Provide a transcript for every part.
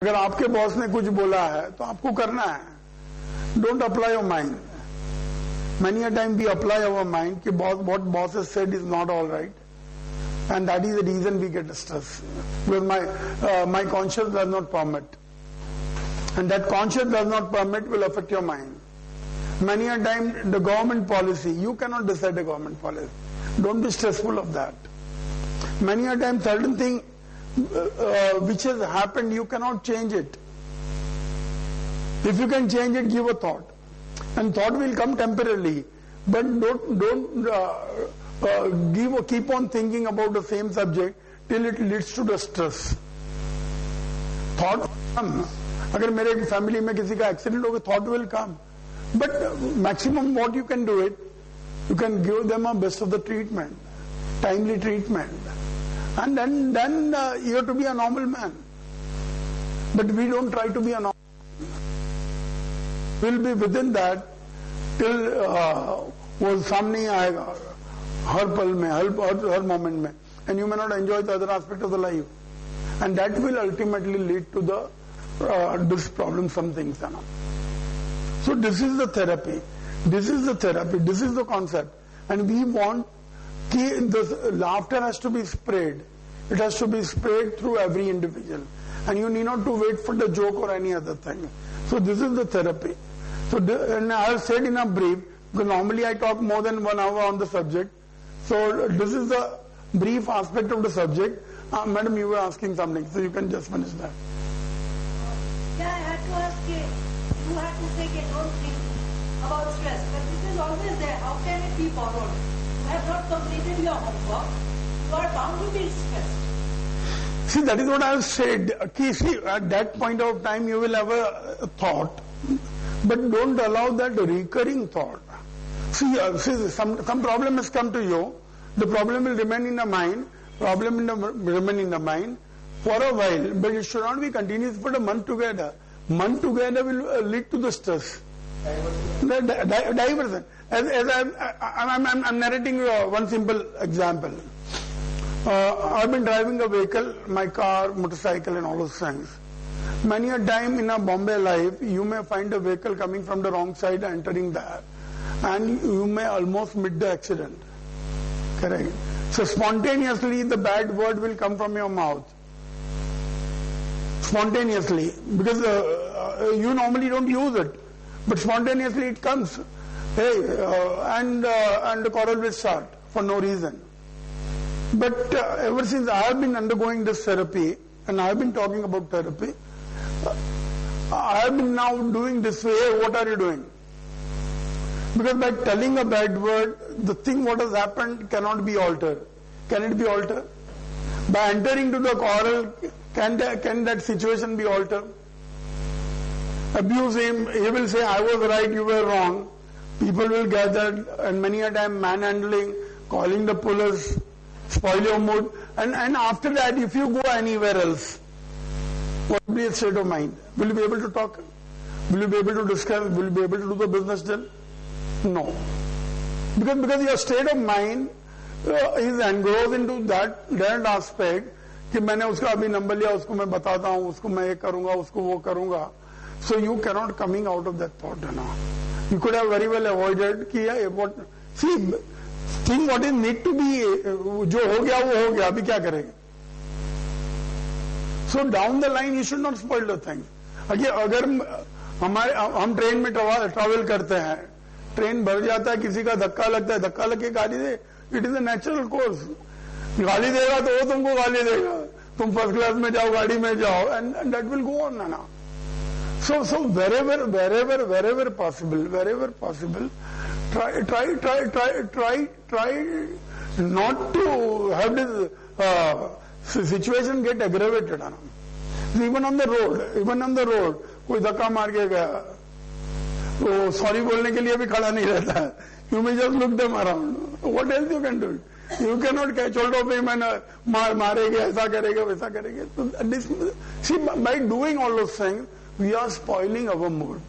अगर आपके बॉस ने कुछ बोला है तो आपको करना है. Don't apply your mind. Many a time we apply our mind कि what boss has said is not all right, and that is the reason we get stressed, because my conscience does not permit, and that conscience does not permit will affect your mind. Many a time the government policy, you cannot decide the government policy. Don't be stressful of that. Many a time certain thing which has happened, you cannot change it. If you can change it, give a thought. And thought will come temporarily, but don't keep on thinking about the same subject till it leads to the stress. Thought come. अगर मेरे family में किसी का accident हो गया, thought will come. But maximum what you can do it, you can give them a best of the treatment, timely treatment, and then you have to be a normal man. But we don't try to be a normal. Will be within that till वो सामने ही आएगा हर पल में, हर moment में, and you may not enjoy the other aspect of the life, and that will ultimately lead to the this problem, some things. So this is the therapy. This is the therapy. This is the concept, and we want the laughter has to be spread. It has to be spread through every individual, and you need not to wait for the joke or any other thing. So this is the therapy. So and I have said in a brief, because normally I talk more than 1 hour on the subject. So this is the brief aspect of the subject. Madam, you were asking something, so you can just finish that. Yeah, I had to ask you. You had to say, don't think about stress, but this is always there. How can it be borrowed? You have not completed your homework. You are bound to be stressed. See, that is what I have said. See, at that point of time, you will have a thought, but don't allow that recurring thought. See, some problem has come to you. The problem will remain in the mind. Remain in the mind for a while, but it should not be continuous for a month together. Month together will lead to the stress. Diversion. As I'm narrating one simple example. I've been driving a vehicle, my car, motorcycle, and all those things. Many a time in a Bombay life, you may find a vehicle coming from the wrong side entering there, and you may almost meet the accident. Correct. So spontaneously, the bad word will come from your mouth. Spontaneously, because you normally don't use it, but spontaneously it comes. Hey, and the quarrel will start for no reason. But ever since I have been undergoing this therapy, and I have been talking about therapy, I have been now doing this way. Hey, what are you doing? Because by telling a bad word, the thing what has happened cannot be altered. Can it be altered? By entering to the quarrel, can that situation be altered? Abuse him, he will say, I was right, you were wrong. People will gather, and many a time manhandling, calling the police, spoil your mood, and after that, if you go anywhere else, what will be your state of mind? Will you be able to talk? Will you be able to discuss? Will you be able to do the business deal? No. Because your state of mind is engrossed into that aspect कि मैंने उसका अभी number लिया, उसको मैं बताता हूँ, उसको मैं ये करूंगा, उसको वो करूंगा. So you cannot coming out of that thought. You could have very well avoided कि what see thing what is need to be जो हो गया वो हो गया, अभी क्या करेंगे? So down the line you should not spoil the thing. अगर हम ट्रेन में ट्रैवल करते हैं, ट्रेन भर जाता है, किसी का धक्का लगता है, धक्का लग के गाली दे, it is a natural course. गाली देगा तो वो तुमको गाली देगा, तुम फर्स्ट क्लास में जाओ, गाड़ी में जाओ, and that will go on ना. So wherever possible, try not to have this situation get aggravated. Even on the road, कोई धक्का मार के गया, तो सॉरी बोलने के लिए भी खड़ा नहीं रहता है. You may just look them around. What else you can do? You cannot catch hold of him and मारेगा, ऐसा करेगा, वैसा करेगा. So see, by doing all those things, we are spoiling our mood.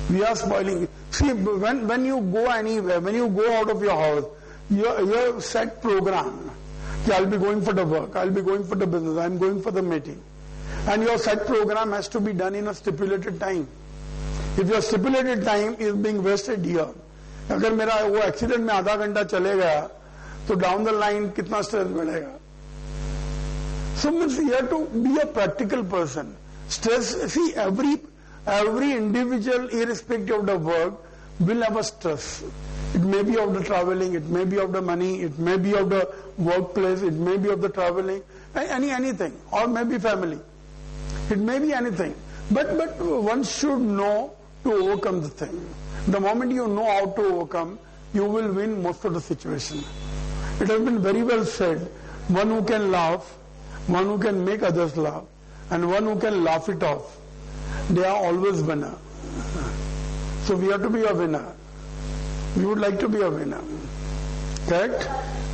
We are spoiling. See, when you go anywhere, when you go out of your house, you have set program. I'll be going for the work, I'll be going for the business, I'm going for the meeting. And your set program has to be done in a stipulated time. If your stipulated time is being wasted here, अगर मेरा वो accident में आधा घंटा चले गया तो down the line कितना स्ट्रेस बढ़ेगा. So means you have to be a practical person. Stress, see, every individual, irrespective of the work, will have a stress. It may be of the traveling, it may be of the money, it may be of the workplace, it may be of the traveling, anything, or maybe family. It may be anything. But one should know to overcome the thing. The moment you know how to overcome, you will win most of the situation. It has been very well said, one who can laugh, one who can make others laugh, and one who can laugh it off, they are always winner. So we have to be a winner. We would like to be a winner. Correct?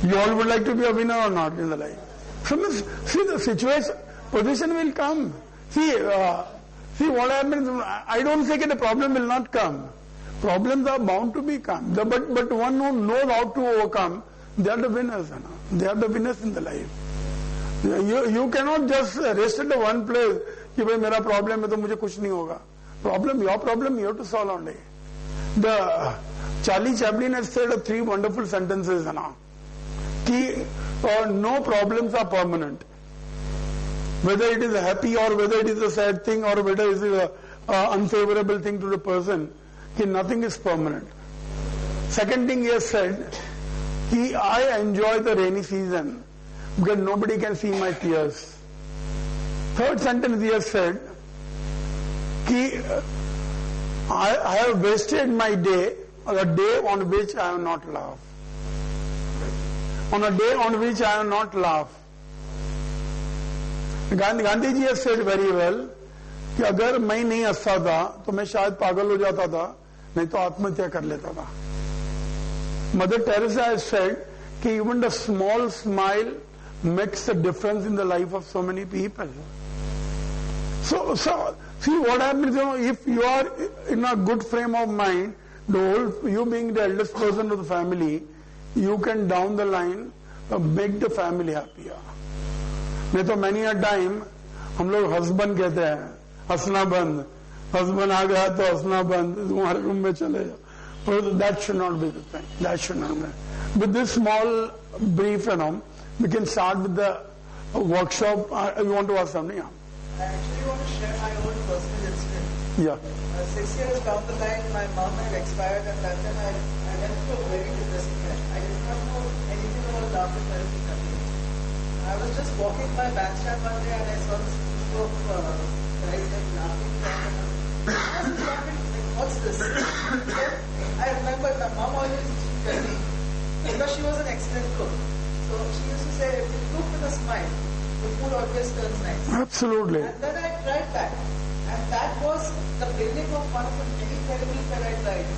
You all would like to be a winner or not in the life? So see, the situation, position will come. See what happens. I don't say that the problem will not come. Problems are bound to be come. But one who knows how to overcome, they are the winners. They are the winners in the life. You cannot just rest at the one place कि भाई मेरा problem है तो मुझे कुछ नहीं होगा. Your problem you have to solve only. The Charlie Chaplin has said 3 wonderful sentences कि no problems are permanent. Whether it is happy or whether it is a sad thing or whether it is a unfavorable thing to the person, कि nothing is permanent. Second thing he has said, कि I enjoy the rainy season because nobody can see my tears. Third sentence he has said, कि I have wasted my day, a day on which I have not laughed. On a day on which I have not laughed. Gandhi ji has said very well कि अगर मैं नहीं हंसता था तो मैं शायद पागल हो जाता था, नहीं तो आत्महत्या कर लेता था. Mother Teresa has said कि even the small smile makes a difference in the life of so many people. So see what happens, if you are in a good frame of mind, you being the eldest person of the family, you can down the line make the family happier. नहीं तो many a time हम लोग husband कहते हैं, हंसना बंद, husband आ गया तो हंसना बंद, तुम्हारे रूम में चले जाओ. That should not be the thing. That should not be. With this small brief, we can start with the workshop. You want to ask something? I actually want to share my own personal incident. Yeah. 6 years down the line, my mom had expired, and that time I went through a very depressing time. I did not know anything about laughter therapy. I was just walking by bandstand one day and I saw this group of guys laughing. I was laughing, like, what's this? Then I remember my mom always used to tell me, because she was an excellent cook. So she used to say, if you cook with a smile, the food always turns nice. Absolutely. And then I tried that. And that was the beginning of one of the many therapies that I tried.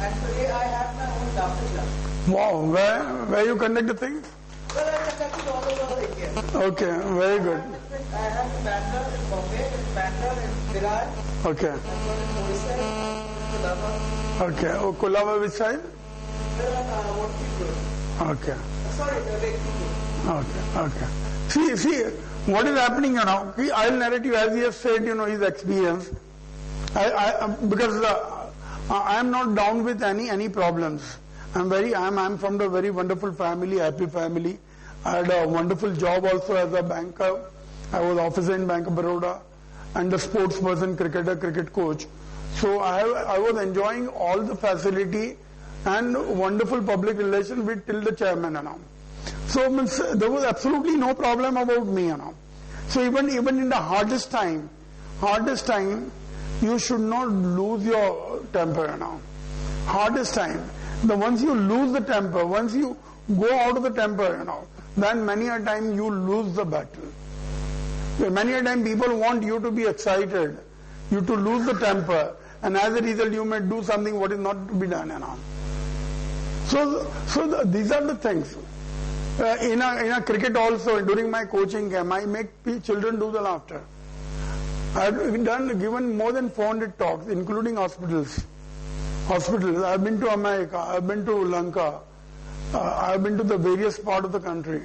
And today I have my own laughter club. Wow. Where you conduct the thing? Well, I conducted all over India. Okay. Very good. I have in Bandra, in Bombay, in Bandra, in Virar. Okay. I've got in Odisha, in Kolaba. Okay. Oh, Kolaba which side? What Okay. Sorry, Okay. See, what is happening now? I'll narrate you as he has said, his experience. Because I am not down with any problems. I'm from the very wonderful family, happy family. I had a wonderful job also as a banker. I was officer in Bank of Baroda and a sports person, cricketer, cricket coach. So I was enjoying all the facility and wonderful public relation with till the chairman and all. So there was absolutely no problem about me and all. So even in the hardest time, you should not lose your temper and all. Hardest time. Once you lose the temper, once you go out of the temper then many a time you lose the battle. Many a time people want you to be excited, you to lose the temper, and as a result you may do something what is not to be done and all. So these are the things. In a cricket also, during my coaching camp, I make children do the laughter. I have given more than 400 talks, including hospitals. I have been to America, I have been to Lanka, I have been to the various part of the country,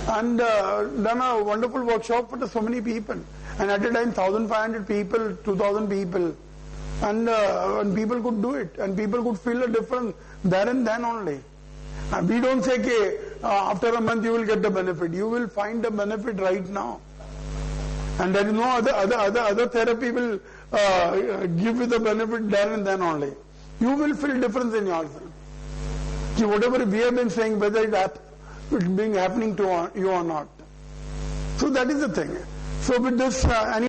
and done a wonderful workshop for so many people. and at a time 1,500 people, 2,000 people, and people could do it, and people could feel a difference there and then only. We don't say, okay, after a month you will get the benefit. You will find the benefit right now. And there is no other therapy will give you the benefit there and then only. You will feel difference in yourself. See, whatever we have been saying, whether it's being happening to you or not. So that is the thing. So with this, any